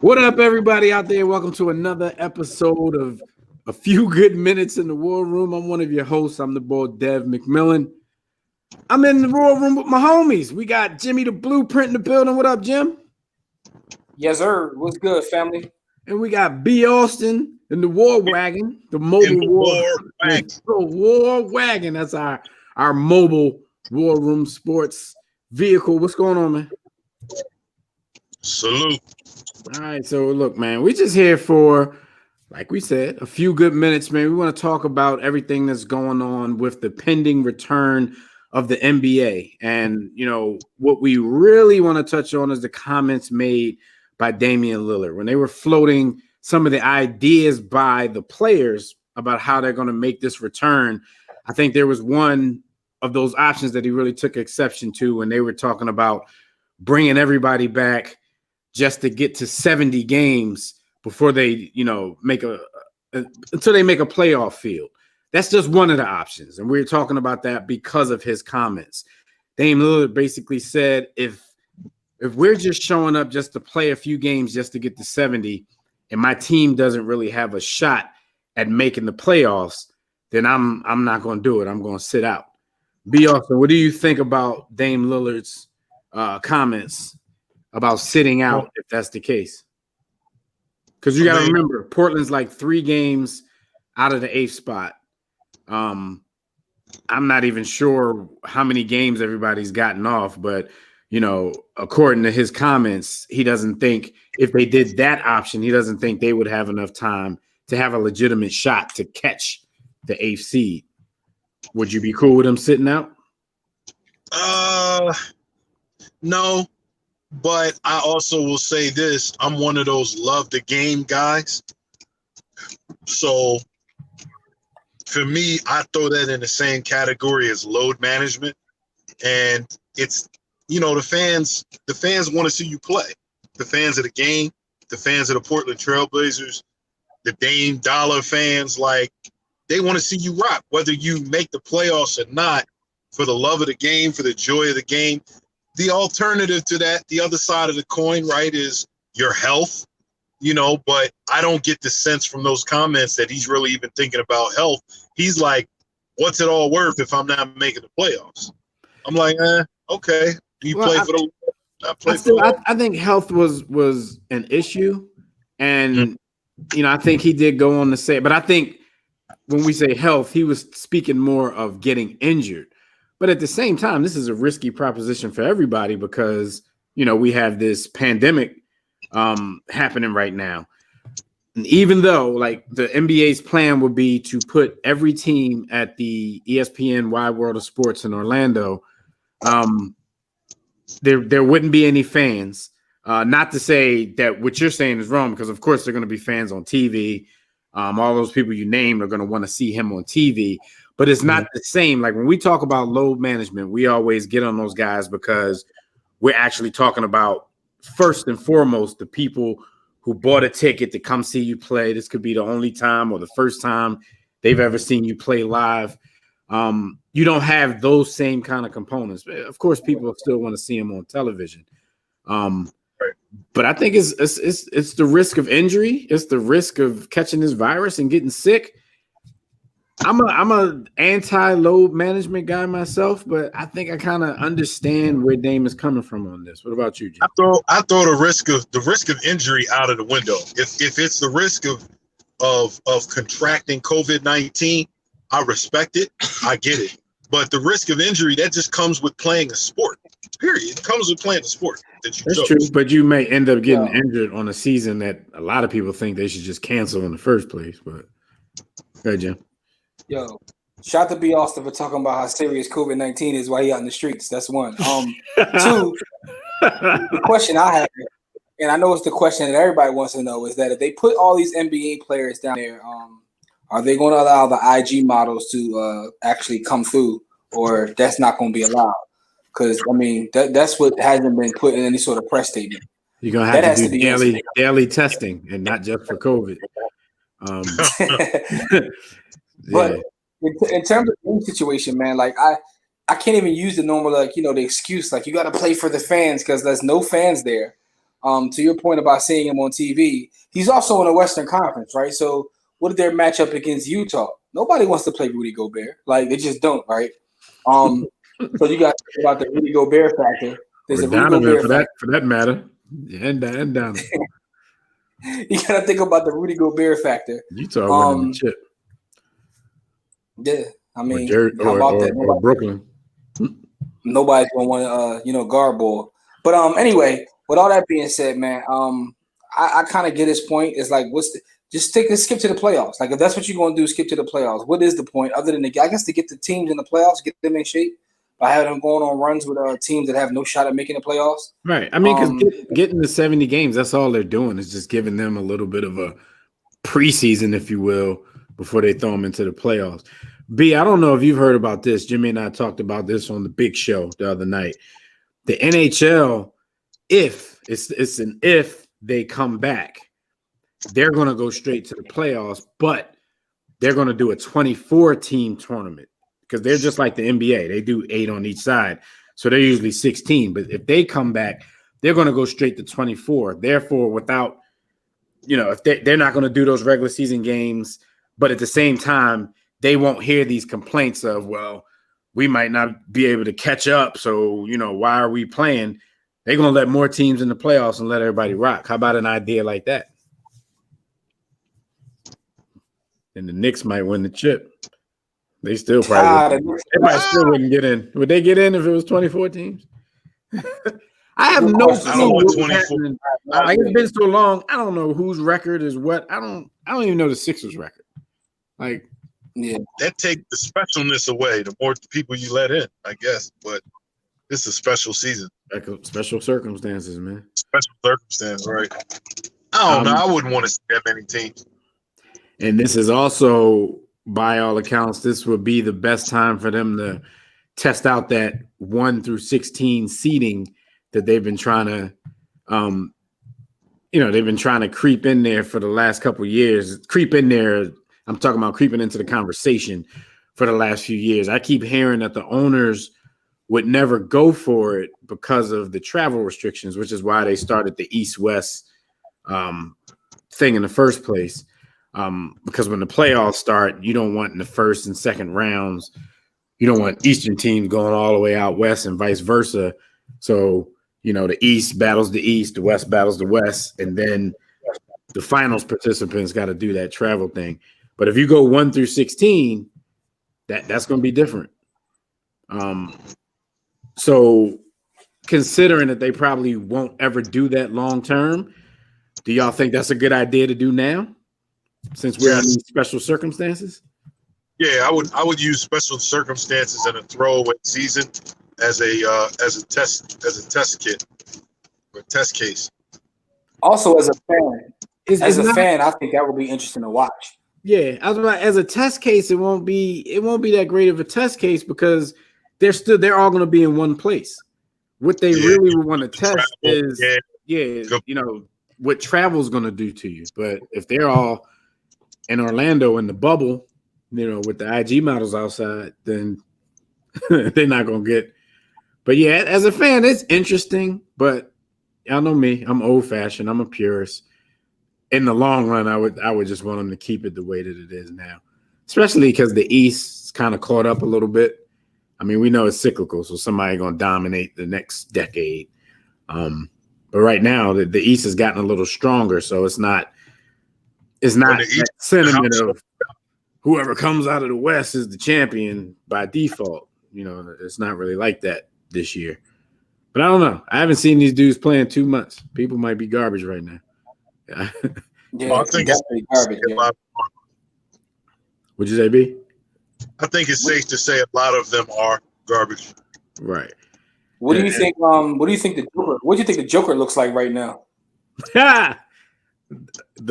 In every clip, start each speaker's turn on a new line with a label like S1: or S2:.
S1: What up, everybody out there? Welcome to another episode of A Few Good Minutes in the War Room. I'm one of your hosts. I'm the boy, Dev McMillan. I'm in the War Room with my homies. We got Jimmy the Blueprint in the building. What up, Jim?
S2: Yes, sir. What's good, family?
S1: And we got B. Austin in the War Wagon, the mobile war wagon. That's our mobile War Room sports vehicle. What's going on, man?
S3: Salute.
S1: All right, so look, man, we're just here for, like we said, a few good minutes, man. We want to talk about everything that's going on with the pending return of the NBA. And, you know, what we really want to touch on is the comments made by Damian Lillard when they were floating some of the ideas by the players about how they're going to make this return. I think there was one of those options that he really took exception to when they were talking about bringing everybody back just to get to 70 games before they, you know, until they make a playoff field. That's just one of the options. And we're talking about that because of his comments. Dame Lillard basically said, if we're just showing up just to play a few games just to get to 70 and my team doesn't really have a shot at making the playoffs, then I'm not going to do it. I'm going to sit out. B. Austin, what do you think about Dame Lillard's comments about sitting out if that's the case? Because you got to remember, Portland's like 3 games out of the 8th spot. I'm not even sure how many games everybody's gotten off, but, you know, according to his comments, he doesn't think if they did that option, he doesn't think they would have enough time to have a legitimate shot to catch the 8th seed. Would you be cool with him sitting out?
S3: No. But I also will say this, I'm one of those love the game guys. So for me, I throw that in the same category as load management. And it's, you know, the fans want to see you play. The fans of the game, the fans of the Portland Trailblazers, the Dame Dolla fans, like, they want to see you rock, whether you make the playoffs or not, for the love of the game, for the joy of the game. The alternative to that, the other side of the coin, right, is your health, you know, but I don't get the sense from those comments that he's really even thinking about health. He's like, what's it all worth if I'm not making the playoffs? I'm like, okay.
S1: I think health was an issue. And, you know, I think he did go on to say, but I think when we say health, he was speaking more of getting injured. But at the same time, this is a risky proposition for everybody because, you know, we have this pandemic happening right now. And even though, like, the NBA's plan would be to put every team at the ESPN Wide World of Sports in Orlando, there wouldn't be any fans. Not to say that what you're saying is wrong, because, of course, there are going to be fans on TV. All those people you named are going to want to see him on TV. But it's not the same. Like when we talk about load management, we always get on those guys because we're actually talking about, first and foremost, the people who bought a ticket to come see you play. This could be the only time or the first time they've ever seen you play live. You don't have those same kind of components. Of course, people still want to see him on television. But I think it's the risk of injury. It's the risk of catching this virus and getting sick. I'm a anti-load management guy myself, but I think I kind of understand where Dame is coming from on this. What about you, Jim?
S3: I throw the risk of injury out of the window. If it's the risk of contracting COVID-19, I respect it. I get it. But the risk of injury, that just comes with playing a sport. Period. It comes with playing a sport. That's
S1: true, but you may end up getting injured on a season that a lot of people think they should just cancel in the first place. But go ahead, Jim.
S2: Yo, shout out to B. Austin for talking about how serious COVID-19 is while he out in the streets. That's one. 2, the question I have, and I know it's the question that everybody wants to know, is that if they put all these NBA players down there, are they going to allow the IG models to actually come through, or that's not going to be allowed? Because, I mean, that's what hasn't been put in any sort of press statement.
S1: You're going to have to do daily testing and not just for COVID.
S2: But in terms of the situation, man, like I can't even use the normal, like, you know, the excuse, like you got to play for the fans because there's no fans there. To your point about seeing him on TV, he's also in a Western Conference, right? So what did their matchup against Utah? Nobody wants to play Rudy Gobert. Like, they just don't, right? So you got to think about the Rudy Gobert factor. There's
S1: or
S2: a Rudy
S1: Donovan
S2: Gobert factor.
S1: for that matter. Yeah, and Donovan.
S2: You got to think about the Rudy Gobert factor.
S1: Utah winning the chip.
S2: Yeah, I mean,
S1: how about that? Or Brooklyn.
S2: Nobody's gonna want to, guard ball. But anyway, with all that being said, man, I kind of get his point. It's like, skip to the playoffs. Like, if that's what you're gonna do, skip to the playoffs. What is the point other than to get the teams in the playoffs, get them in shape by having them going on runs with teams that have no shot at making the playoffs?
S1: Right. I mean, because getting to 70 games, that's all they're doing is just giving them a little bit of a preseason, if you will, before they throw them into the playoffs. B, I don't know if you've heard about this. Jimmy and I talked about this on the big show the other night. The NHL, if they come back, they're going to go straight to the playoffs, but they're going to do a 24-team tournament because they're just like the NBA. They do 8 on each side, so they're usually 16. But if they come back, they're going to go straight to 24. Therefore, without, if they're not going to do those regular season games, but at the same time, they won't hear these complaints of, well, we might not be able to catch up. So, why are we playing? They're going to let more teams in the playoffs and let everybody rock. How about an idea like that? And the Knicks might win the chip. They still probably still wouldn't get in. Would they get in if it was 24 teams? I have no clue what's happening. Like, it's been so long. I don't know whose record is what. I don't even know the Sixers record. Like,
S3: yeah, that take the specialness away. The more people you let in, I guess. But it's a special season.
S1: Special circumstances, man.
S3: Special circumstances, right? I don't know. I wouldn't want to see that many teams.
S1: And this is also, by all accounts, this would be the best time for them to test out that 1 through 16 seeding that they've been trying to, they've been trying to creep in there for the last couple of years. Creep in there. I'm talking about creeping into the conversation for the last few years. I keep hearing that the owners would never go for it because of the travel restrictions, which is why they started the East-West thing in the first place. Because when the playoffs start, you don't want in the first and second rounds, you don't want Eastern teams going all the way out west and vice versa. So, the East battles the East, the West battles the West, and then the finals participants got to do that travel thing. But if you go 1 through 16, that's going to be different. So considering that they probably won't ever do that long term, do y'all think that's a good idea to do now, since we're in these special circumstances?
S3: Yeah, I would use special circumstances and a throwaway season as a test kit or test case.
S2: Also, as a fan, I think that would be interesting to watch.
S1: Yeah, I was about, as a test case, it won't be that great of a test case because they're all going to be in one place. What they really would want to test is what travel's going to do to you. But if they're all in Orlando in the bubble, with the IG models outside, then they're not going to get. But yeah, as a fan, it's interesting. But y'all know me, I'm old fashioned. I'm a purist. In the long run, I would just want them to keep it the way that it is now, especially because the East's kind of caught up a little bit. I mean, we know it's cyclical, so somebody going to dominate the next decade. But right now, the East has gotten a little stronger, so it's not that sentiment of whoever comes out of the West is the champion by default. It's not really like that this year. But I don't know. I haven't seen these dudes playing 2 months. People might be garbage right now.
S2: Yeah, I think it's garbage. Yeah.
S1: What'd you say, B?
S3: I think it's safe to say a lot of them are garbage.
S1: Right.
S2: What do you think? What do you think the Joker looks like right now?
S1: The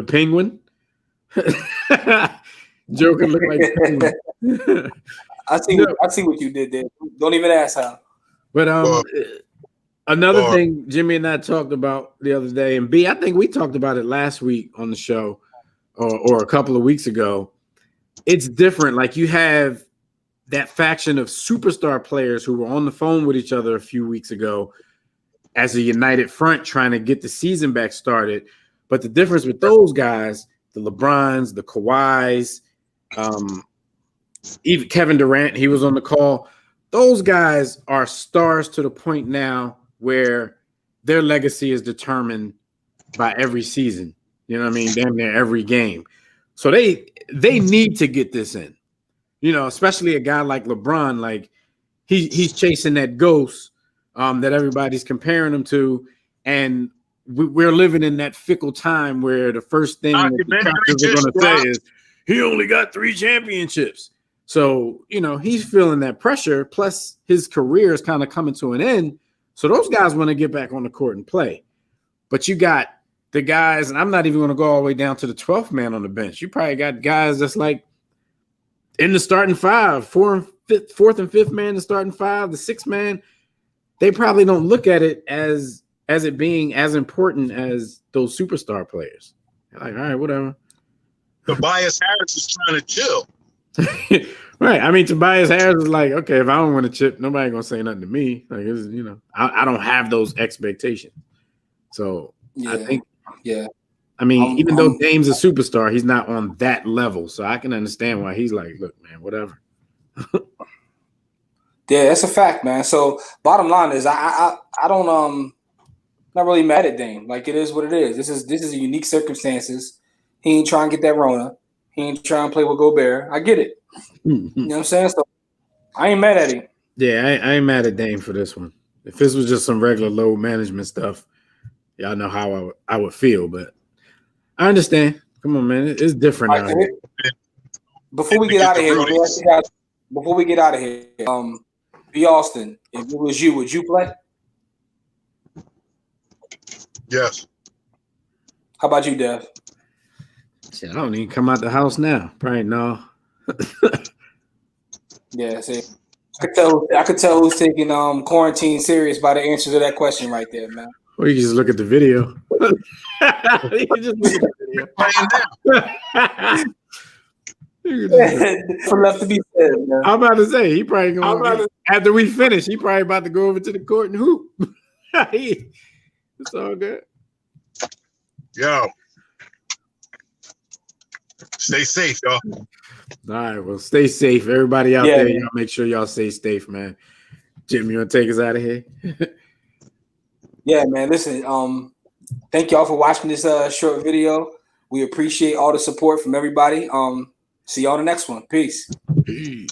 S1: Penguin. Joker look like the Penguin.
S2: I see what you did there. Don't even ask how.
S1: But another thing Jimmy and I talked about the other day, and B, I think we talked about it last week on the show or a couple of weeks ago. It's different. Like, you have that faction of superstar players who were on the phone with each other a few weeks ago, as a united front trying to get the season back started. But the difference with those guys, the LeBrons, the Kawhis, even Kevin Durant, he was on the call. Those guys are stars to the point now where their legacy is determined by every season. You know what I mean? Damn near every game. So they need to get this in. You know, especially a guy like LeBron, like he's chasing that ghost that everybody's comparing him to, and we're living in that fickle time where the first thing that the captors are going to say is he only got 3 championships. So, you know, he's feeling that pressure. Plus, his career is kind of coming to an end. So those guys want to get back on the court and play. But you got the guys, and I'm not even going to go all the way down to the 12th man on the bench. You probably got guys that's like in the starting 5, 4th and 5th man in the starting 5, the 6th man. They probably don't look at it as it being as important as those superstar players. They're like, all right, whatever.
S3: Tobias Harris is trying to chill.
S1: Right. I mean, Tobias Harris is like, okay, if I don't win a chip, nobody gonna say nothing to me. Like, it's, you know, I don't have those expectations. So yeah. I think, I mean, even though Dame's a superstar, he's not on that level. So I can understand why he's like, look, man, whatever.
S2: Yeah, that's a fact, man. So bottom line is, I don't not really mad at Dame. Like, it is what it is. This is a unique circumstances. He ain't trying to get that Rona. He ain't trying to play with Gobert. I get it. You know what I'm saying? So I ain't mad at him.
S1: Yeah, I ain't mad at Dame for this one. If this was just some regular load management stuff, y'all know how I would feel. But I understand. Come on, man. It's different now.
S2: Before we get out of here, B. Austin, if it was you, would you play?
S3: Yes.
S2: How about you, Dev?
S1: Shit, I don't even come out the house now. Probably no.
S2: Yeah, see, I could tell who's taking quarantine serious by the answer to that question right there, man.
S1: Or you can just look at the video. You can just look at the video.
S2: For left to be said, man.
S1: I'm about to say he probably going after we finish. He probably about to go over to the court and hoop. It's all good.
S3: Yo. Stay safe, y'all.
S1: All right, well, stay safe. Everybody out there, y'all make sure y'all stay safe, man. Jim, you want to take us out of here?
S2: Yeah, man. Listen, thank y'all for watching this short video. We appreciate all the support from everybody. See y'all in the next one. Peace.
S1: Peace.